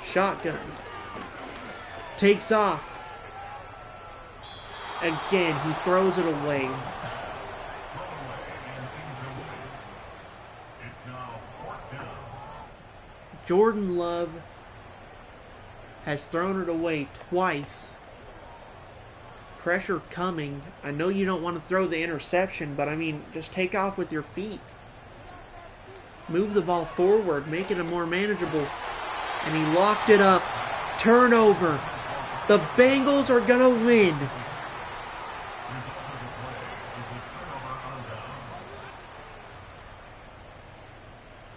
Shotgun. Takes off. Again, he throws it away. Jordan Love has thrown it away twice. Pressure coming. I know you don't want to throw the interception, but I mean, just take off with your feet. Move the ball forward. Make it a more manageable. And he locked it up. Turnover. The Bengals are going to win.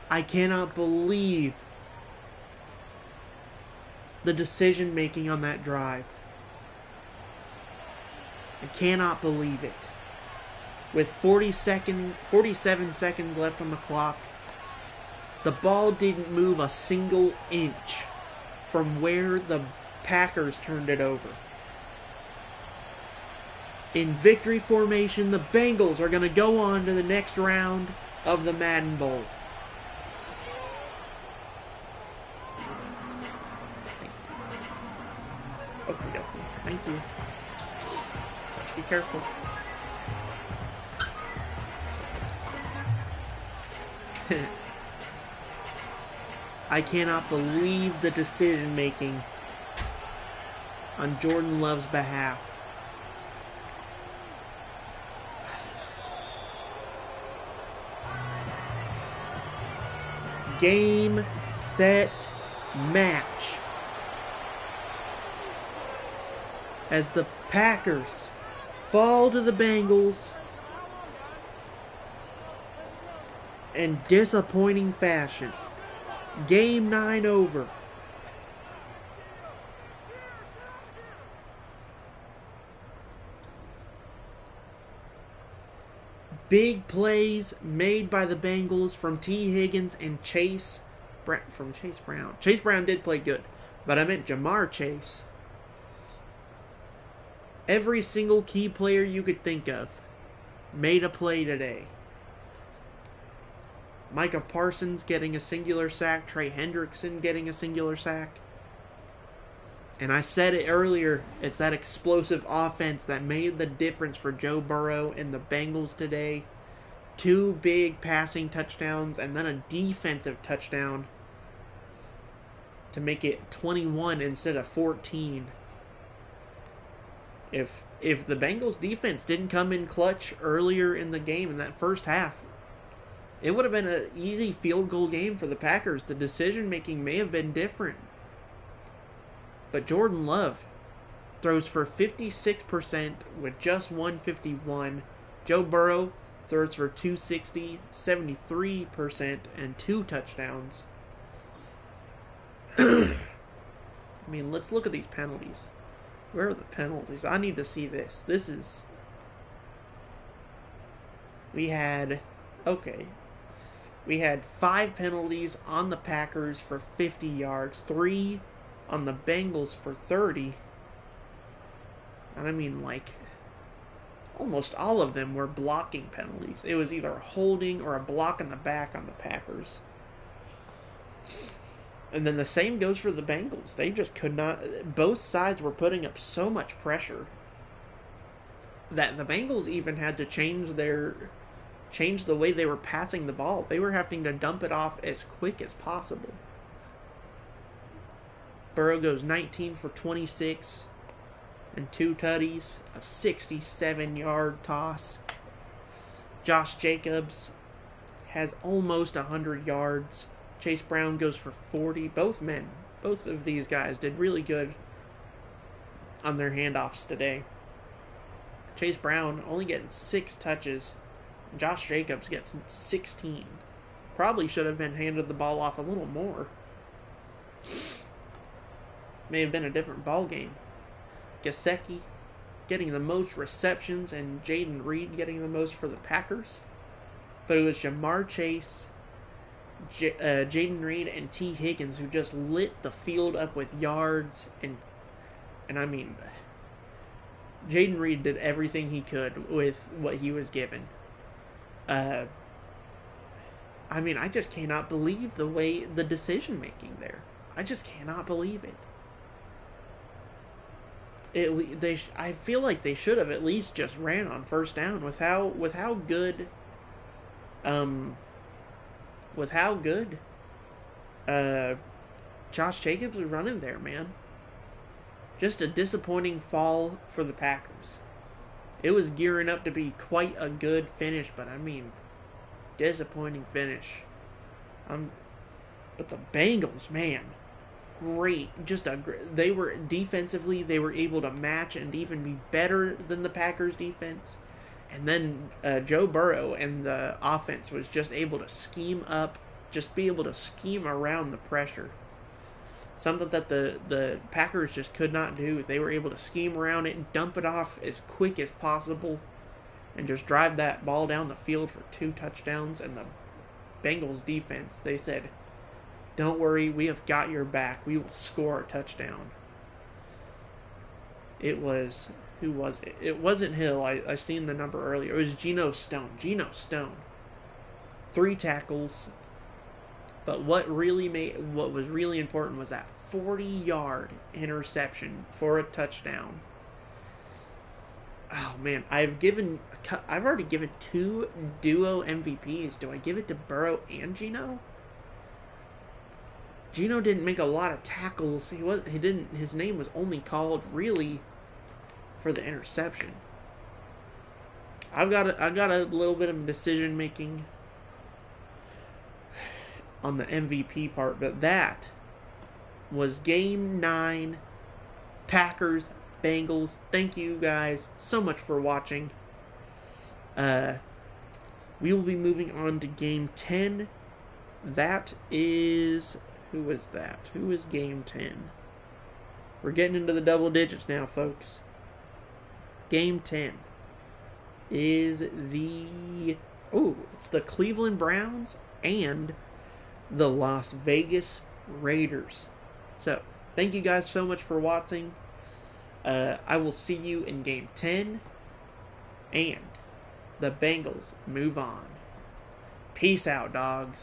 I cannot believe the decision making on that drive. I cannot believe it. With 47 seconds left on the clock, the ball didn't move a single inch from where the Packers turned it over. In victory formation, the Bengals are going to go on to the next round of the Madden Bowl. Okay, thank you. Be careful. I cannot believe the decision making on Jordan Love's behalf. Game, set, match. As the Packers fall to the Bengals in disappointing fashion. Game 9 over. Big plays made by the Bengals from T. Higgins and Chase Brown. Chase Brown did play good, but I meant Jamar Chase. Every single key player you could think of made a play today. Micah Parsons getting a singular sack. Trey Hendrickson getting a singular sack. And I said it earlier, it's that explosive offense that made the difference for Joe Burrow and the Bengals today. 2 big passing touchdowns and then a defensive touchdown to make it 21 instead of 14. If the Bengals defense didn't come in clutch earlier in the game in that first half, it would have been an easy field goal game for the Packers. The decision making may have been different. But Jordan Love throws for 56% with just 151. Joe Burrow throws for 260, 73%, and 2 touchdowns. I mean, let's look at these penalties. Where are the penalties? I need to see this. We had 5 penalties on the Packers for 50 yards, 3 on the Bengals for 30. And I mean, like, almost all of them were blocking penalties. It was either a holding or a block in the back on the Packers. And then the same goes for the Bengals. They just could not. Both sides were putting up so much pressure that the Bengals even had to change the way they were passing the ball. They were having to dump it off as quick as possible. Burrow goes 19 for 26 and 2 tutties, a 67-yard toss. Josh Jacobs has almost 100 yards. Chase Brown goes for 40. Both of these guys did really good on their handoffs today. Chase Brown only getting 6 touches. Josh Jacobs gets 16. Probably should have been handed the ball off a little more. may have been a different ball game. Gesicki getting the most receptions and Jaden Reed getting the most for the Packers. But it was Jamar Chase, Jaden Reed, and T. Higgins who just lit the field up with yards. And I mean, Jaden Reed did everything he could with what he was given. I mean, I just cannot believe the decision making there. I just cannot believe it. I feel like they should have at least just ran on first down with how good Josh Jacobs was running there, man. Just a disappointing fall for the Packers. It was gearing up to be quite a good finish, but I mean, disappointing finish. But the Bengals, man, great. They were defensively, they were able to match and even be better than the Packers defense. And then Joe Burrow and the offense was just able to scheme up, just be able to scheme around the pressure. Something that the Packers just could not do. They were able to scheme around it and dump it off as quick as possible and just drive that ball down the field for 2 touchdowns. And the Bengals defense, they said, don't worry, we have got your back. We will score a touchdown. It was, who was it? It wasn't Hill. I seen the number earlier. It was Geno Stone. 3 tackles. But what was really important was that 40-yard interception for a touchdown. Oh man, I've already given 2 duo MVPs. Do I give it to Burrow and Geno? Geno didn't make a lot of tackles. His name was only called really for the interception. I've got a little bit of decision making on the MVP part, but that was game 9, Packers, Bengals. Thank you guys so much for watching. We will be moving on to game 10. That is, who is that? Who is game 10? We're getting into the double digits now, folks. Game 10 is it's the Cleveland Browns and the Las Vegas Raiders. So, thank you guys so much for watching. I will see you in Game 10. And the Bengals move on. Peace out, dogs.